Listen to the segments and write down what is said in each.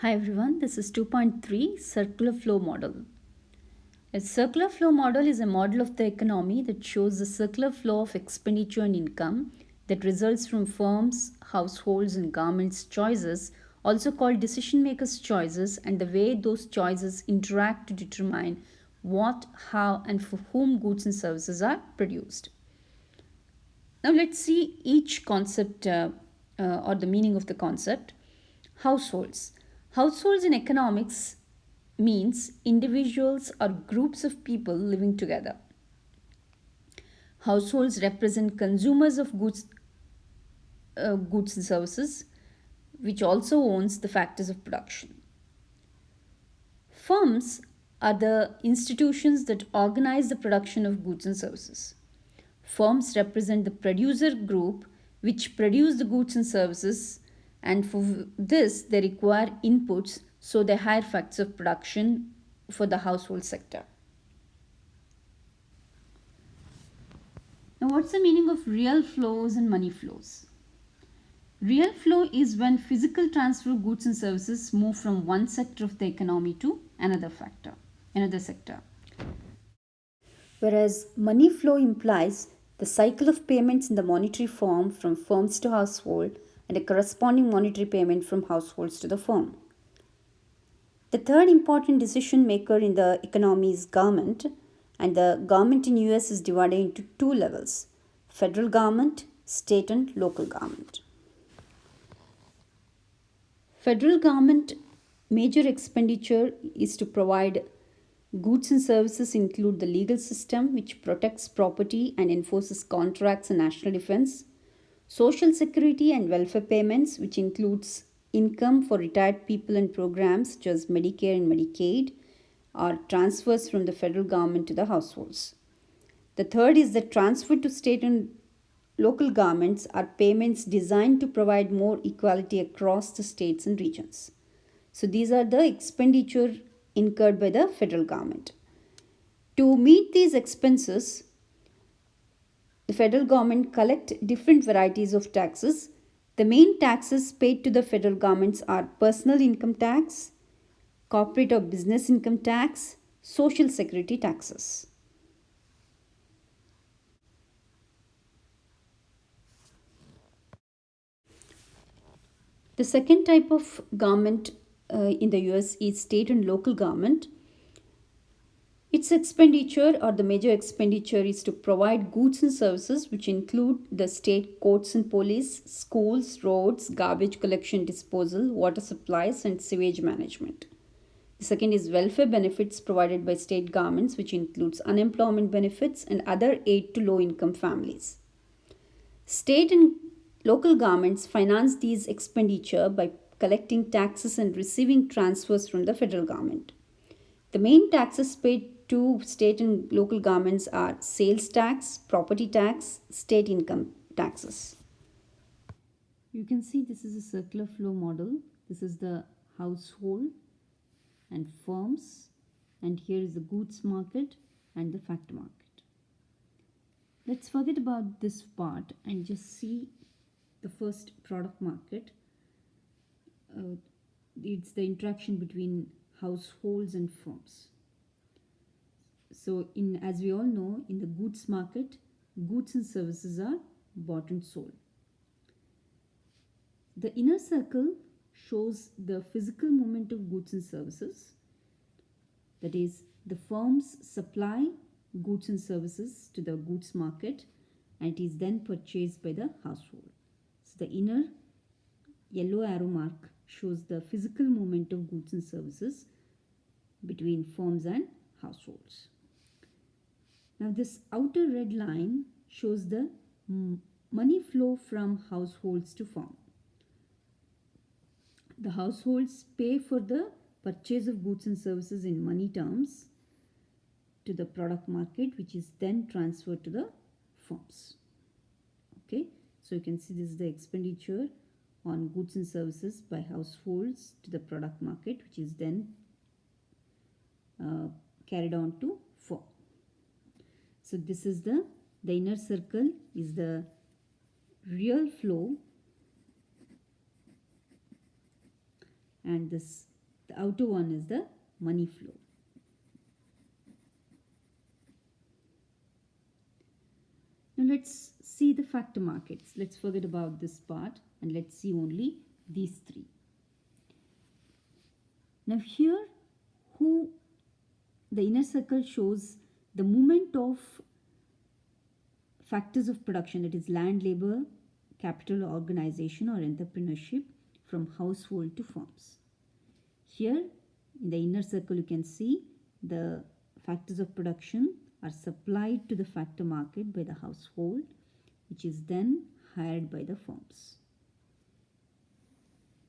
Hi everyone, this is 2.3 Circular Flow Model. A circular flow model is a model of the economy that shows the circular flow of expenditure and income that results from firms, households, and governments' choices, also called decision makers' choices, and the way those choices interact to determine what, how, and for whom goods and services are produced. Now let's see each concept or the meaning of the concept. Households. Households in economics means individuals or groups of people living together. Households represent consumers of goods and services, which also owns the factors of production. Firms are the institutions that organize the production of goods and services. Firms represent the producer group which produce the goods and services, and for this they require inputs, so they hire factors of production for the household sector. Now, what's the meaning of real flows and money flows? Real flow is when physical transfer of goods and services move from one sector of the economy to another sector. Whereas money flow implies the cycle of payments in the monetary form from firms to household and a corresponding monetary payment from households to the firm. The third important decision maker in the economy is government, and the government in US is divided into two levels: federal government, state and local government. Federal government major expenditure is to provide goods and services include the legal system which protects property and enforces contracts and national defense, social security and welfare payments which includes income for retired people and programs such as Medicare and Medicaid or transfers from the federal government to the households. The third is the transfer to state and local governments are payments designed to provide more equality across the states and regions. So these are the expenditure incurred by the federal government. To meet these expenses, the federal government collect different varieties of taxes. The main taxes paid to the federal governments are personal income tax, corporate or business income tax, social security taxes. The second type of government in the US is state and local government. Its expenditure or the major expenditure is to provide goods and services which include the state courts and police, schools, roads, garbage collection disposal, water supplies, and sewage management. The second is welfare benefits provided by state governments, which includes unemployment benefits and other aid to low income families. State and local governments finance these expenditure by collecting taxes and receiving transfers from the federal government. The main taxes paid to state and local governments are sales tax, property tax, state income taxes. You can see this is a circular flow model. This is the household and firms, and here is the goods market and the factor market. Let's forget about this part and just see the first product market. It's the interaction between households and firms. So, as we all know, in the goods market, goods and services are bought and sold. The inner circle shows the physical movement of goods and services. That is, the firms supply goods and services to the goods market and it is then purchased by the household. So, the inner yellow arrow mark shows the physical movement of goods and services between firms and households. Now, this outer red line shows the money flow from households to firm. The households pay for the purchase of goods and services in money terms to the product market, which is then transferred to the firms. Okay, so you can see this is the expenditure on goods and services by households to the product market, which is then carried on to firm. So this is the inner circle is the real flow and the outer one is the money flow. Now let's see the factor markets. Let's forget about this part and let's see only these three. Now here, who the inner circle shows the movement of factors of production, that is land, labor, capital, organization or entrepreneurship, from household to firms. Here in the inner circle you can see the factors of production are supplied to the factor market by the household, which is then hired by the firms.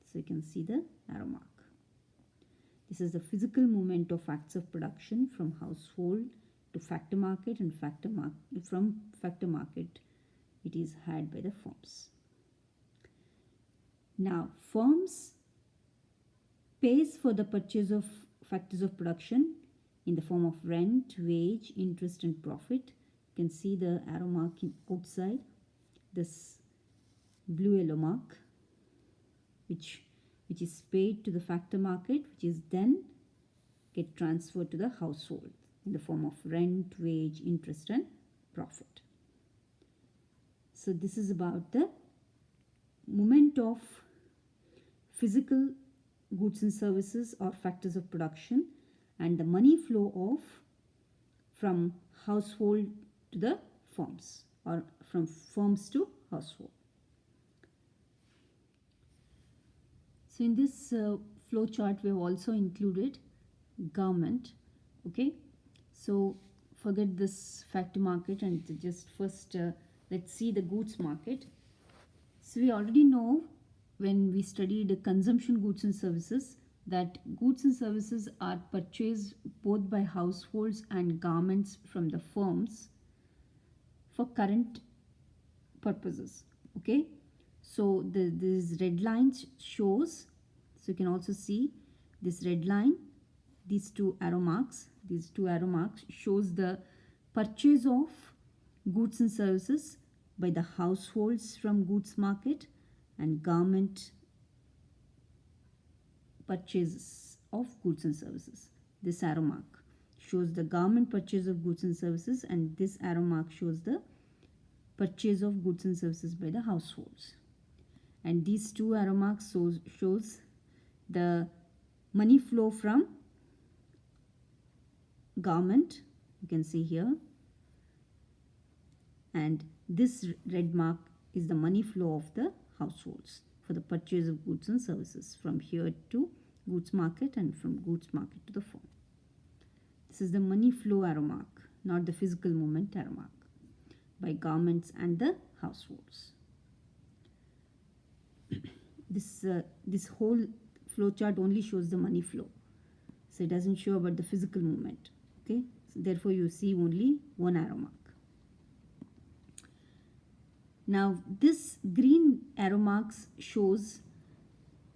So you can see the arrow mark. This is the physical movement of facts of production from household to factor market, and from factor market it is hired by the firms. Now firms pays for the purchase of factors of production in the form of rent, wage, interest and profit. You can see the arrow mark outside, this blue yellow mark, which is paid to the factor market, which is then get transferred to the household in the form of rent, wage, interest and profit. So this is about the movement of physical goods and services or factors of production and the money flow of from household to the firms or from firms to household. So in this flow chart we have also included government. Okay, so forget this factor market and just first let's see the goods market. So we already know when we studied consumption goods and services that goods and services are purchased both by households and garments from the firms for current purposes. Okay, so this red line shows, so you can also see this red line, these two arrow marks shows the purchase of goods and services by the households from goods market and garment purchases of goods and services. This arrow mark shows the garment purchase of goods and services, and this arrow mark shows the purchase of goods and services by the households. And these two arrow marks shows the money flow from garment, you can see here, and this red mark is the money flow of the households for the purchase of goods and services from here to goods market and from goods market to the firm. This is the money flow arrow mark, not the physical movement arrow mark, by garments and the households. This whole flow chart only shows the money flow, so it doesn't show about the physical movement. Okay, so therefore you see only one arrow mark. Now this green arrow marks shows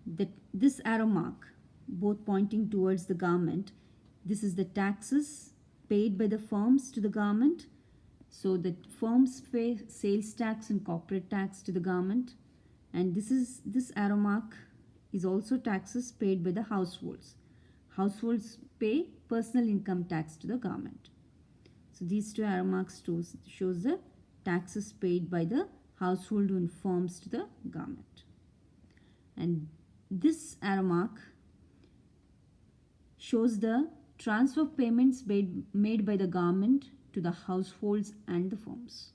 that this arrow mark both pointing towards the garment, this is the taxes paid by the firms to the garment. So the firms pay sales tax and corporate tax to the garment, and this arrow mark is also taxes paid by the households. Households pay personal income tax to the garment. So these two arrow marks shows the taxes paid by the household and firms to the garment. And this arrow mark shows the transfer payments made by the garment to the households and the firms.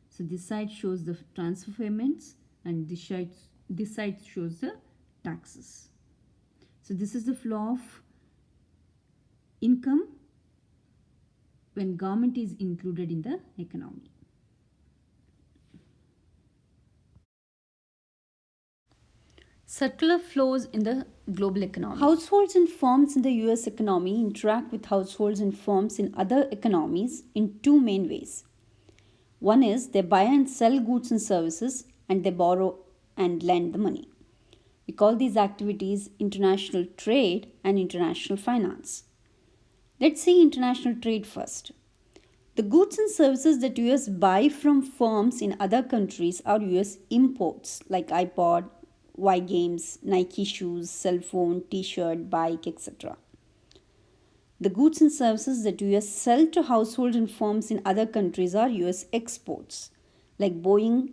So this side shows the transfer payments and this side shows the taxes. So this is the flow of income when garment is included in the economy. Circular flows in the global economy. Households and firms in the US economy interact with households and firms in other economies in two main ways. One is they buy and sell goods and services, and they borrow and lend the money. We call these activities international trade and international finance. Let's see international trade first. The goods and services that US buy from firms in other countries are US imports like iPod, Y games, Nike shoes, cell phone, t-shirt, bike, etc. The goods and services that US sell to households and firms in other countries are US exports, like Boeing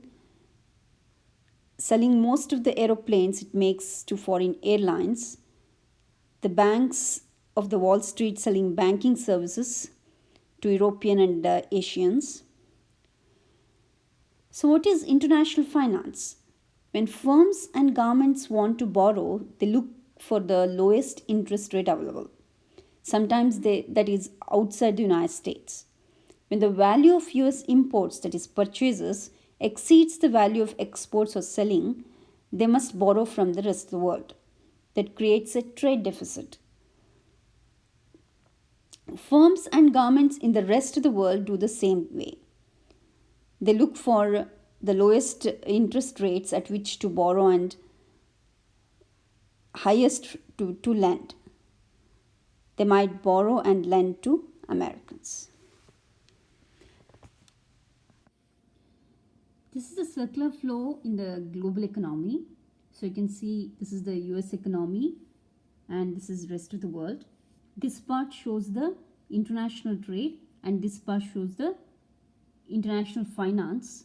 selling most of the aeroplanes it makes to foreign airlines, the banks of the Wall Street selling banking services to European and Asians. So, what is international finance? When firms and governments want to borrow, they look for the lowest interest rate available. Sometimes that is outside the United States. When the value of US imports, that is purchases, exceeds the value of exports or selling, they must borrow from the rest of the world. That creates a trade deficit. Firms and governments in the rest of the world do the same way. They look for the lowest interest rates at which to borrow and highest to lend. They might borrow and lend to Americans. This is the circular flow in the global economy. So you can see this is the US economy and this is rest of the world. This part shows the international trade and this part shows the international finance,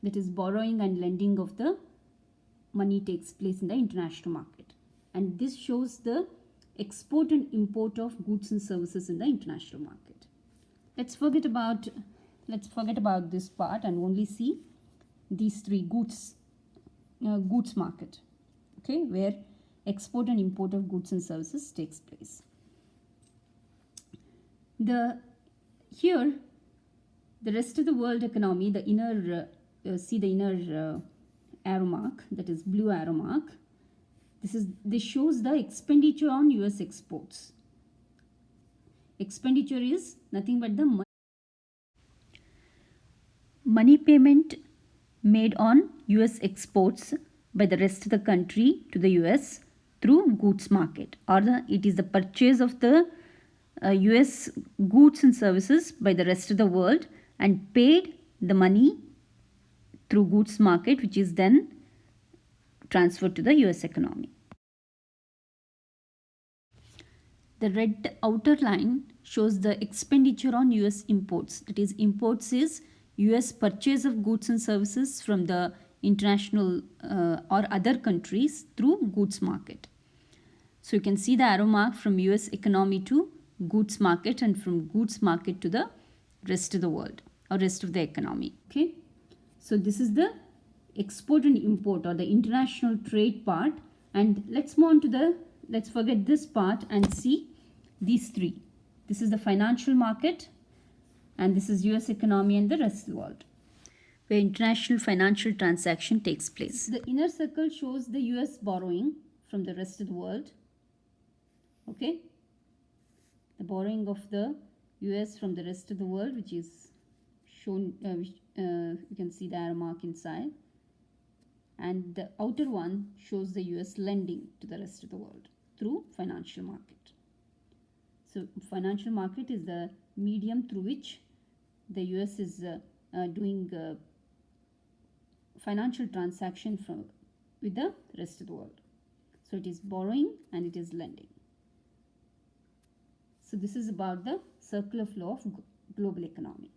that is borrowing and lending of the money takes place in the international market. And this shows the export and import of goods and services in the international market. Let's forget about this part and only see these three goods market, okay, where export and import of goods and services takes place. Here the rest of the world economy, the inner see the inner arrow mark, that is blue arrow mark. This shows the expenditure on US exports. Expenditure is nothing but the money payment made on US exports by the rest of the country to the US through goods market, or it is the purchase of the US goods and services by the rest of the world and paid the money through goods market, which is then transferred to the US economy. The red outer line shows the expenditure on US imports. That is, imports is US purchase of goods and services from the international or other countries through goods market. So you can see the arrow mark from US economy to goods market and from goods market to the rest of the world or rest of the economy. Okay. So this is the export and import or the international trade part, and let's move on to let's forget this part and see these three. This is the financial market and this is US economy and the rest of the world, where international financial transaction takes place. The inner circle shows the US borrowing from the rest of the world. Okay, the borrowing of the US from the rest of the world, which is shown, you can see the arrow mark inside, and the outer one shows the US lending to the rest of the world through financial market. So financial market is the medium through which the US is doing financial transaction with the rest of the world. So it is borrowing and it is lending. So this is about the circular flow of global economy.